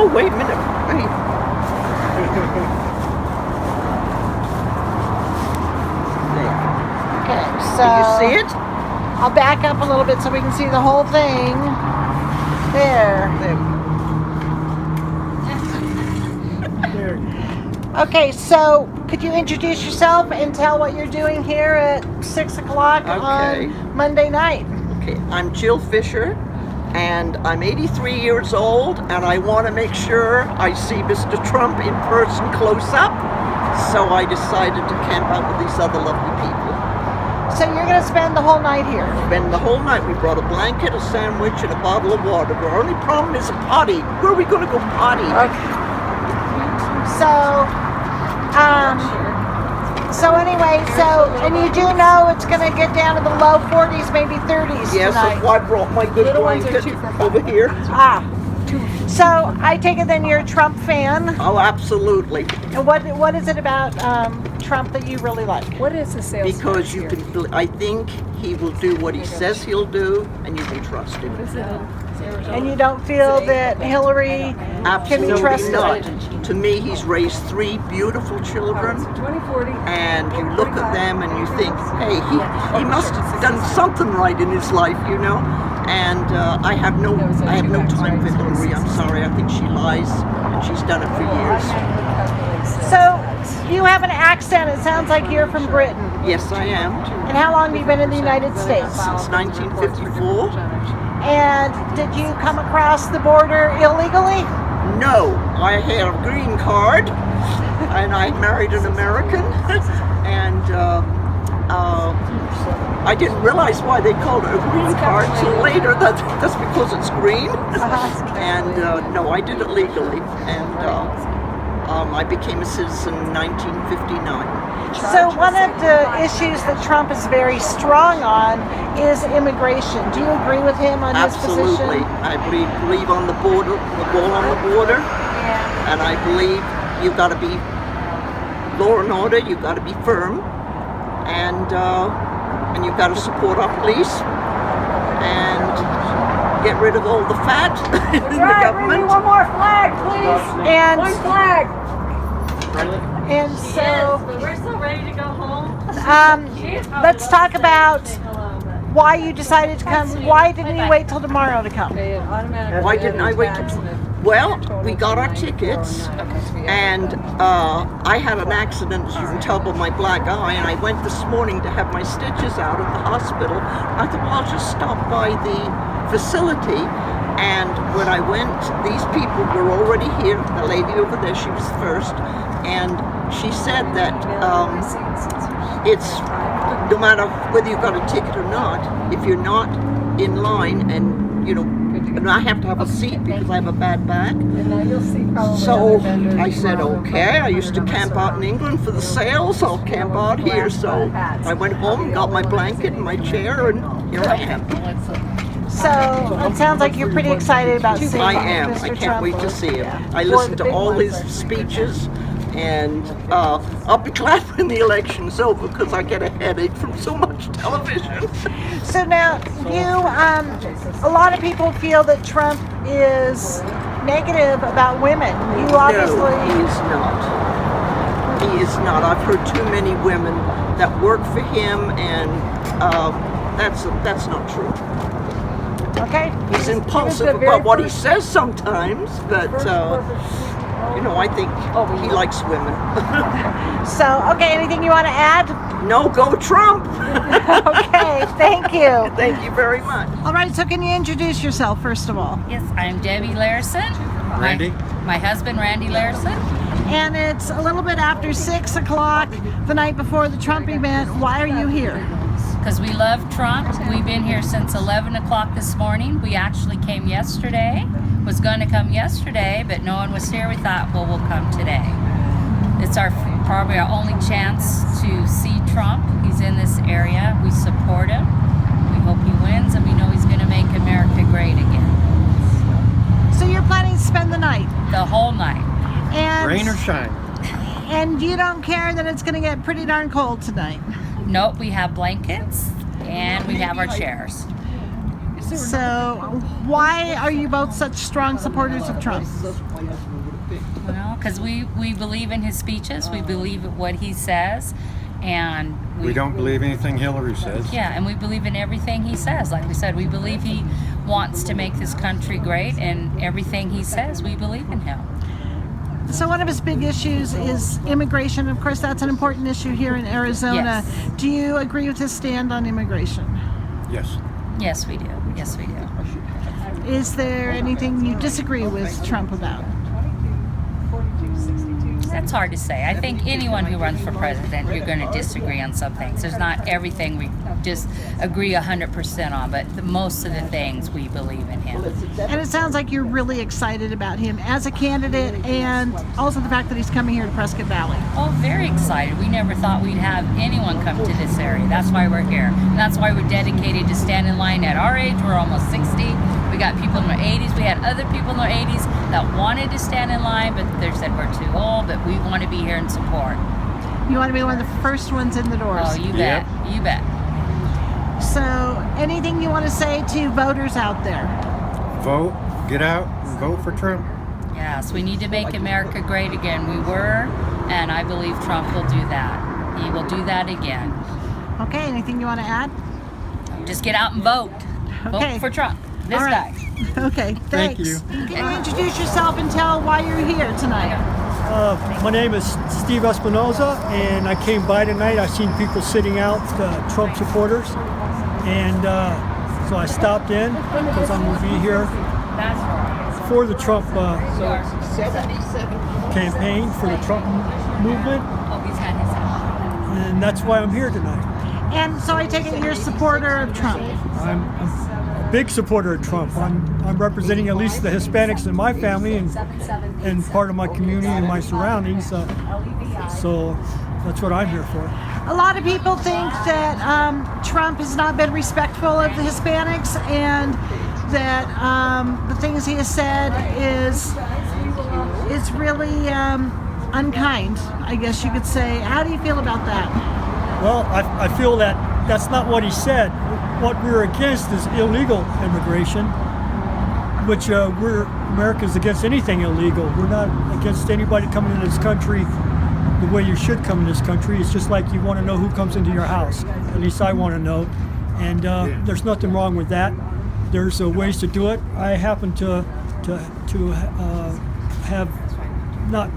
Oh, wait a minute. Okay, so Can you see it? I'll back up a little bit so we can see the whole thing. There. There we go. Okay, so could you introduce yourself and tell what you're doing here at 6 o'clock Okay. on Monday night? Okay, I'm Jill Fisher, and I'm 83 years old, and I want to make sure I see Mr. Trump in person close up, so I decided to camp out with these other lovely people. So you're going to spend the whole night here? Spend the whole night. We brought a blanket, a sandwich, and a bottle of water. Our only problem is a potty. Where are we going to go potty? Okay. And you do know it's going to get down to the low 40s, maybe 30s Yes, tonight. that's why I brought my good blanket over here. So I take it then you're a Trump fan. Oh, absolutely. And what is it about Trump that you really like? What is the sales? Because you can, I think he will do what he says he'll do, and you can trust him. And you don't feel that Hillary can be Absolutely trusted? not. To me, he's raised 3 beautiful children, 2040. and you look at them and you think, hey, he must have done something right in his life, you know. And I have no time for Hillary. I'm sorry. I think she lies, and she's done it for years. So you have an accent. It sounds like you're from Britain. Yes, I am. And how long have you been in the United States? Since 1954. And did you come across the border illegally? No, I had a green card, and I married an American, and I didn't realize why they called it a green card till later. That's because it's green. And no, I did it legally, and I became a citizen in 1959. So one of the issues that Trump is very strong on is immigration. Do you agree with him on his Absolutely. position? I believe on the border, the ball on the border, and I believe you've got to be law and order. You've got to be firm, and you've got to support our police and get rid of all the fat in the government. Bring me one more flag, please. And One flag. and so But we're so ready to go home. let's talk about why you decided to come. Why didn't you wait till tomorrow to come? Why didn't I wait till Well, we got our tickets, and I had an accident, as you can tell by my black eye, and I went this morning to have my stitches out at the hospital. I thought, well, I'll just stop by the facility, and when I went, these people were already here. The lady over there, she was first, and she said that it's no matter whether you got a ticket or not, if you're not in line, and you know, and I have to have a seat because I have a bad back. So I said, okay, I used to camp out in England for the sales, I'll camp out here. So I went home, got my blanket and my chair, and here I am. So it sounds like you're pretty excited about seeing I am. Mr. I can't Trump. wait to see him. I listened to all his speeches, and I'll be glad when the election's over because I get a headache from so much television. So now a lot of people feel that Trump is negative about women. You obviously. No, he is not. He is not. I've heard too many women that work for him, and that's not true. Okay. He's impulsive about what he says sometimes, but you know, I think he likes women. So, okay, anything you want to add? No, go Trump! Okay, thank you. Thank you very much. All right, so can you introduce yourself first of all? Yes, I'm Debbie Larson. Randy? My husband, Randy Larson. And it's a little bit after 6 o'clock the night before the Trump event. Why are you here? Because we love Trump. We've been here since 11 o'clock this morning. We actually came yesterday. Was going to come yesterday, but no one was here. We thought, well, we'll come today. It's probably our only chance to see Trump. He's in this area. We support him. We hope he wins, and we know he's going to make America great again. So you're planning to spend the night? The whole night. And, Rain or shine. And you don't care that it's going to get pretty darn cold tonight? Nope, we have blankets, and we have our chairs. So, why are you both such strong supporters of Trump? Well, because we believe in his speeches, we believe in what he says, and We don't believe anything Hillary says. yeah, and we believe in everything he says. Like we said, we believe he wants to make this country great, and everything he says, we believe in him. So one of his big issues is immigration. Of course, that's an important issue here in Arizona. Yes. Do you agree with his stand on immigration? Yes. Yes, we do. Yes, we do. Is there anything you disagree with Trump about? That's hard to say. I think anyone who runs for president, you're going to disagree on some things. There's not everything we just agree 100% on, but most of the things we believe in him. And it sounds like you're really excited about him as a candidate, and also the fact that he's coming here to Prescott Valley. Oh, very excited. We never thought we'd have anyone come to this area. That's why we're here. And that's why we're dedicated to stand in line at our age. We're almost 60. We got people in their 80s. We had other people in their 80s that wanted to stand in line, but they said we're too old, but we want to be here and support. You want to be one of the first ones in the doors. Oh, you bet. You bet. So, anything you want to say to voters out there? Vote. Get out and vote for Trump. Yes, we need to make America great again. We were, and I believe Trump will do that. He will do that again. Okay, anything you want to add? Just get out and vote. Okay. Vote for Trump. This All right. guy. Okay, thanks. Thank you. Can you introduce yourself and tell why you're here tonight? My name is Steve Espinoza, and I came by tonight. I've seen people sitting out, Trump supporters, and so I stopped in because I'm going to be here for the Trump campaign, for the Trump movement, and that's why I'm here tonight. And so I take it you're a supporter of Trump. I'm a big supporter of Trump. I'm representing at least the Hispanics in my family and part of my community and my surroundings. So that's what I'm here for. A lot of people think that Trump has not been respectful of the Hispanics, and that the things he has said is really unkind, I guess you could say. How do you feel about that? Well, I feel that that's not what he said. What we're against is illegal immigration, which America's against anything illegal. We're not against anybody coming into this country the way you should come in this country. It's just like you want to know who comes into your house. At least I want to know. And there's nothing wrong with that. There's ways to do it. I happen to have not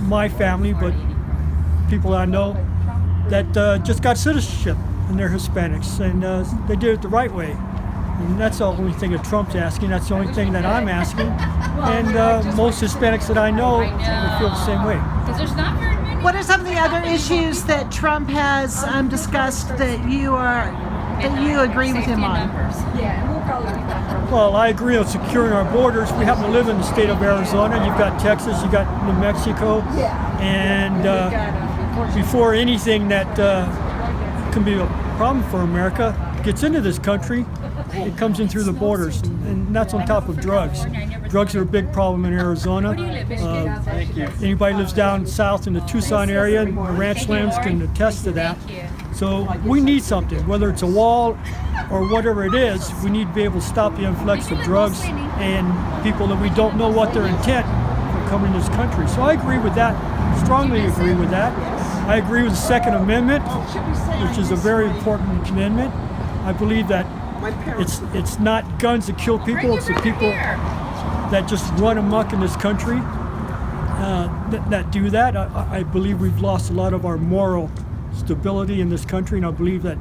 my family, but people I know that just got citizenship, and they're Hispanics, and they did it the right way. And that's the only thing that Trump's asking. That's the only thing that I'm asking. And most Hispanics that I know they feel the same way. Because there's not very many. What are some of the other issues that Trump has discussed that you agree with him on? Well, I agree on securing our borders. We happen to live in the state of Arizona. You've got Texas, you've got New Mexico, and before anything that can be a problem for America gets into this country, it comes in through the borders, and that's on top of drugs. Drugs are a big problem in Arizona. Anybody lives down south in the Tucson area, and the ranch lands can attest to that. So we need something, whether it's a wall or whatever it is. We need to be able to stop the influx of drugs and people that we don't know what their intent for coming to this country. So I agree with that, strongly agree with that. I agree with the Second Amendment, which is a very important amendment. I believe that it's not guns that kill people, it's the people that just run amok in this country that do that. I believe we've lost a lot of our moral stability in this country, and I believe that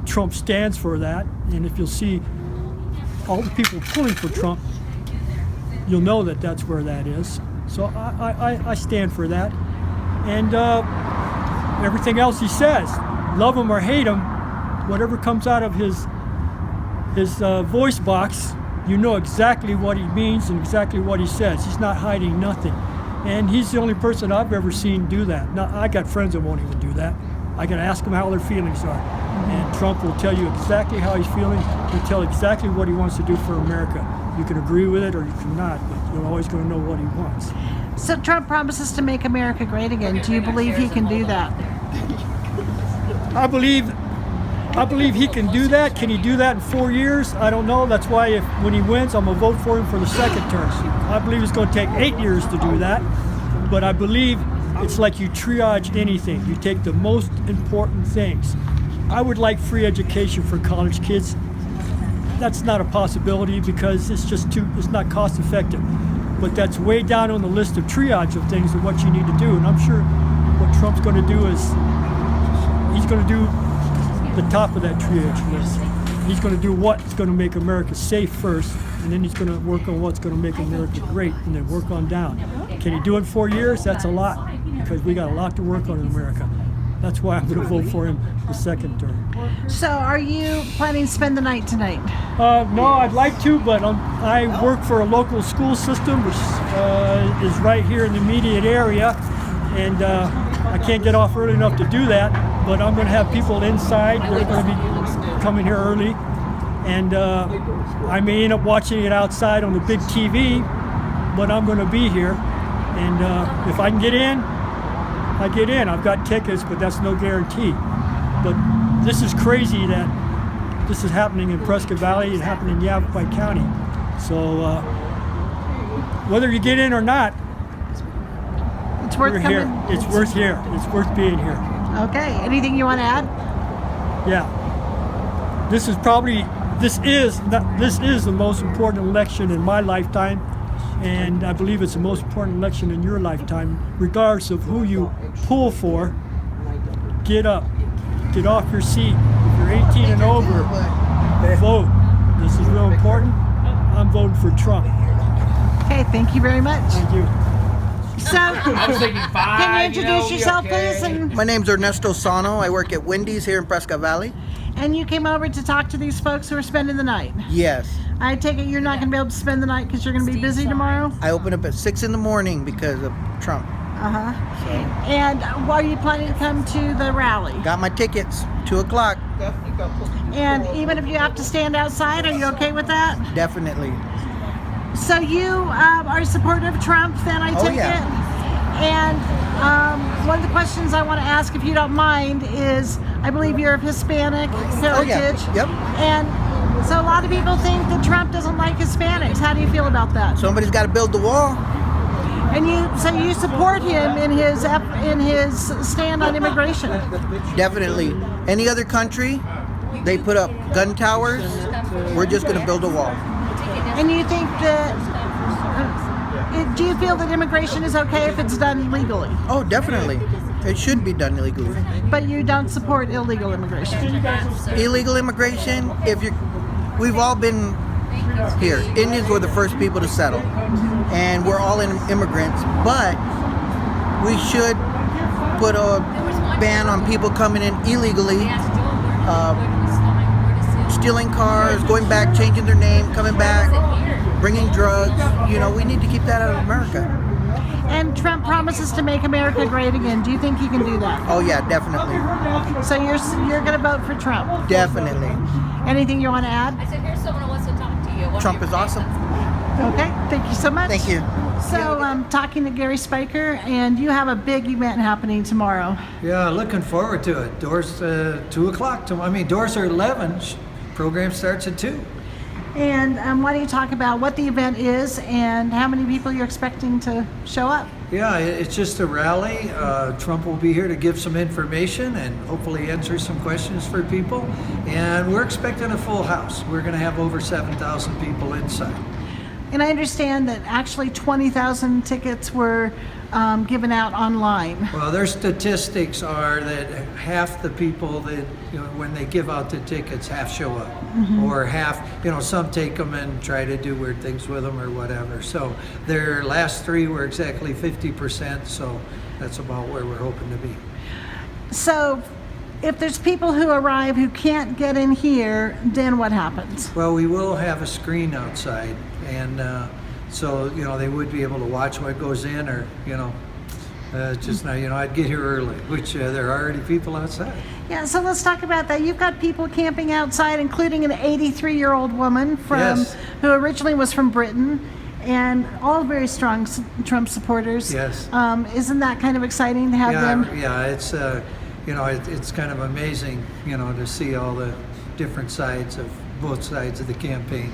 Trump stands for that. And if you'll see all the people pulling for Trump, you'll know that that's where that is. So I stand for that. And everything else he says, love him or hate him, whatever comes out of his voice box, you know exactly what he means and exactly what he says. He's not hiding nothing. And he's the only person I've ever seen do that. Now, I got friends that won't even do that. I got to ask them how their feelings are. And Trump will tell you exactly how he's feeling. He'll tell exactly what he wants to do for America. You can agree with it or you cannot, but you're always going to know what he wants. So Trump promises to make America great again. Do you believe he can do that? I believe I believe he can do that. Can he do that in 4 years? I don't know. That's why when he wins, I'm going to vote for him for the second term. I believe it's going to take 8 years to do that. But I believe it's like you triage anything. You take the most important things. I would like free education for college kids. That's not a possibility because it's not cost effective. But that's way down on the list of triage of things of what you need to do. And I'm sure what Trump's going to do is he's going to do the top of that triage list. He's going to do what's going to make America safe first, and then he's going to work on what's going to make America great, and then work on down. Can he do it in 4 years? That's a lot, because we got a lot to work on in America. That's why I'm going to vote for him the second term. So are you planning to spend the night tonight? No, I'd like to, but I work for a local school system, which is right here in the immediate area, and I can't get off early enough to do that, but I'm going to have people inside. They're going to be coming here early, and I may end up watching it outside on the big TV, but I'm going to be here, and if I can get in, I get in. I've got tickets, but that's no guarantee. But this is crazy that this is happening in Prescott Valley and happening in Yavapai County. So whether you get in or not, It's worth we're coming. here. It's worth here. It's worth being here. Okay. Anything you want to add? Yeah. This is the most important election in my lifetime, and I believe it's the most important election in your lifetime. Regardless of who you pull for, get up, get off your seat. If you're 18 and over, vote. This is real important. I'm voting for Trump. Okay. Thank you very much. Thank you. So, can you introduce yourself, please? My name's Ernesto Sano. I work at Wendy's here in Prescott Valley. And you came over to talk to these folks who are spending the night. Yes. I take it you're not going to be able to spend the night because you're going to be busy tomorrow? I open up at 6 in the morning because of Trump. Uh-huh. And are you planning to come to the rally? Got my tickets, 2 o'clock. And even if you have to stand outside, are you okay with that? Definitely. So you are supportive of Trump, then, I take yeah. it? And one of the questions I want to ask, if you don't mind, is I believe you're of Hispanic heritage. Yep. And so a lot of people think that Trump doesn't like Hispanics. How do you feel about that? Somebody's got to build the wall. And you support him in his stand on immigration. Definitely. Any other country, they put up gun towers. We're just going to build a wall. And you think that, do you feel that immigration is okay if it's done legally? Oh, definitely. It should be done illegally. But you don't support illegal immigration? Illegal immigration, we've all been here. Indians were the first people to settle. And we're all immigrants, but we should put a ban on people coming in illegally, stealing cars, going back, changing their name, coming back, bringing drugs. We need to keep that out of America. And Trump promises to make America great again. Do you think he can do that? Oh yeah, definitely. So you're going to vote for Trump? Definitely. Anything you want to add? I said, here's someone who wants to talk to you. Trump is awesome. Okay, thank you so much. Thank you. So I'm talking to Gary Spiker, and you have a big event happening tomorrow. Yeah, looking forward to it. Doors 2 o'clock. Doors are 11. Program starts at 2. And why don't you talk about what the event is and how many people you're expecting to show up? Yeah, it's just a rally. Trump will be here to give some information and hopefully answer some questions for people. And we're expecting a full house. We're going to have over 7,000 people inside. And I understand that actually 20,000 tickets were given out online. Well, their statistics are that half the people that, when they give out the tickets, half show up. Mm-hmm. Or half, some take them and try to do weird things with them or whatever. So their last 3 were exactly 50%, so that's about where we're hoping to be. So if there's people who arrive who can't get in here, then what happens? Well, we will have a screen outside, and so they would be able to watch what goes in, or just now I'd get here early, which there are already people outside. Yeah, so let's talk about that. You've got people camping outside, including an 83-year-old woman who originally was from Britain, and all very strong Trump supporters. Yes. Isn't that kind of exciting to have them? Yeah, it's it's kind of amazing, to see all the different sides of both sides of the campaign.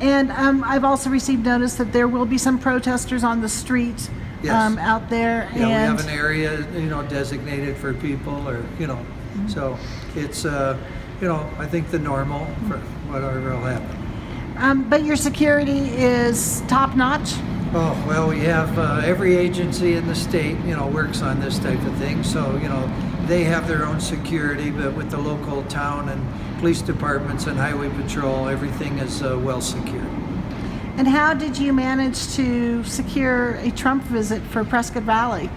And I've also received notice that there will be some protesters on the street Yes. out there. Yeah, we and have an area, designated for people, or so it's I think the normal for whatever will happen. but your security is top notch. Oh, well, we have every agency in the state, works on this type of thing. So, they have their own security, but with the local town and police departments and highway patrol, everything is well secured. And how did you manage to secure a Trump visit for Prescott Valley?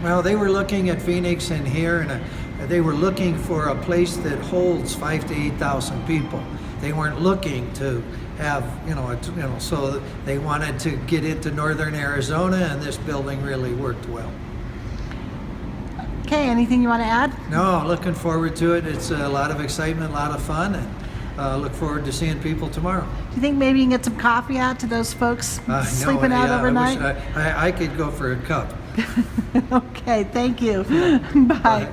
Well, they were looking at Phoenix and here, and they were looking for a place that holds 5,000 to 8,000 people. They weren't looking to have, so they wanted to get into northern Arizona, and this building really worked well. Okay, anything you want to add? No, looking forward to it. It's a lot of excitement, a lot of fun, and look forward to seeing people tomorrow. Do you think maybe you can get some coffee out to those folks sleeping out overnight? I could go for a cup. Okay, thank you. Bye.